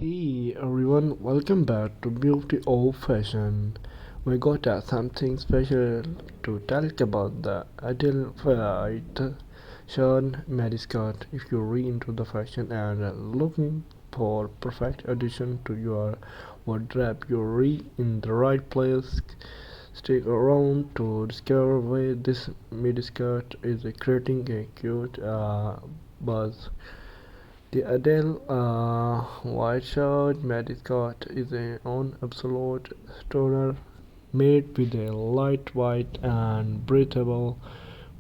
Hey everyone, welcome back to Beauty of Fashion. We got something special to talk about the Adele White shirt Midi skirt. If you're really into the fashion and looking for perfect addition to your wardrobe, you're really in the right place. Stick around to discover why this midi skirt is creating a cute buzz. The Adele white shirt mascot is an own absolute stoner made with a light white and breathable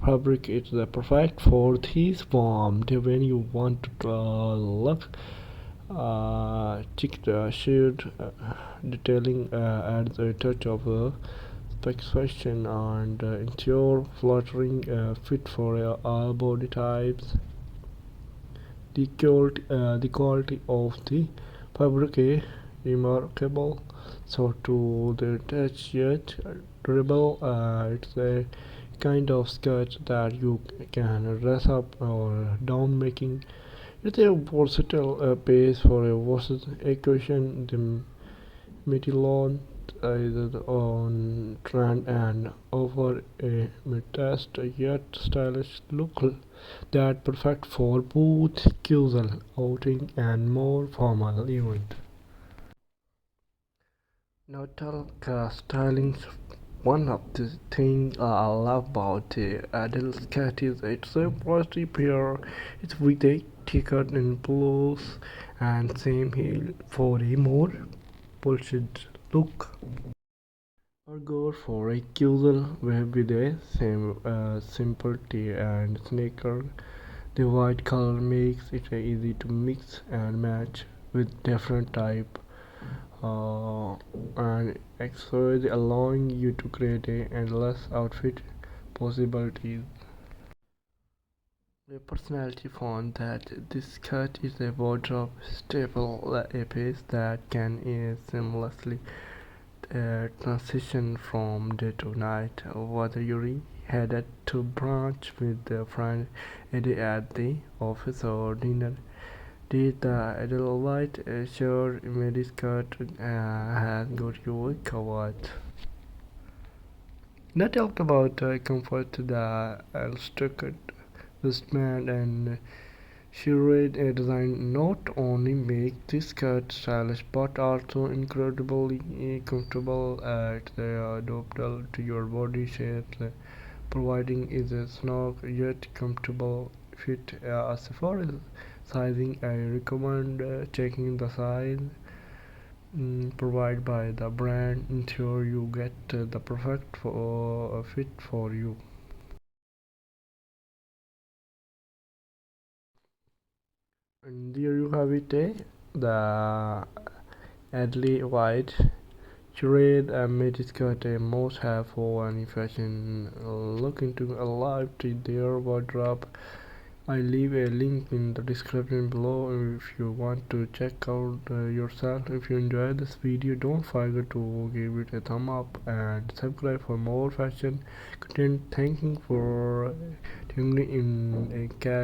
fabric. It's the perfect for this warm day when you want to look check the shirt detailing adds a touch of satisfaction and ensure flattering fit for all body types. The quality of the fabric is remarkable, so to the touch yet durable. It's a kind of skirt that you can dress up or down, making it a versatile piece for a versus equation. The Metilon is on trend and offer a modest yet stylish look that perfect for both casual outing and more formal event. Nautica styling. One of the things I love about the adult cat is it's a pretty pair. It's with a thicker in blues and same heel for a more bullshit look. Or go for a casual wear with a same simple tee and sneaker. The white color makes it easy to mix and match with different type and accessories, allowing you to create a endless outfit possibilities. The personality found that this skirt is a wardrobe staple, a piece that can seamlessly transition from day to night, whether you're headed to brunch with a friend, a day at the office, or dinner. The Edelweiss shirt midi skirt has got you covered. Now talk about comfort. The structured wristband and sheared design not only make this skirt stylish but also incredibly comfortable. They adaptable to your body shape, providing is a snug yet comfortable fit. As far as sizing, I recommend checking the size provided by the brand. Ensure you get the perfect fit for you. And there you have it, the Adley White curated made skirt a must have for any fashion looking to alive to their wardrobe. I leave a link in the description below if you want to check out yourself. If you enjoyed this video, don't forget to give it a thumb up and subscribe for more fashion content. Thanking for tuning in a cat.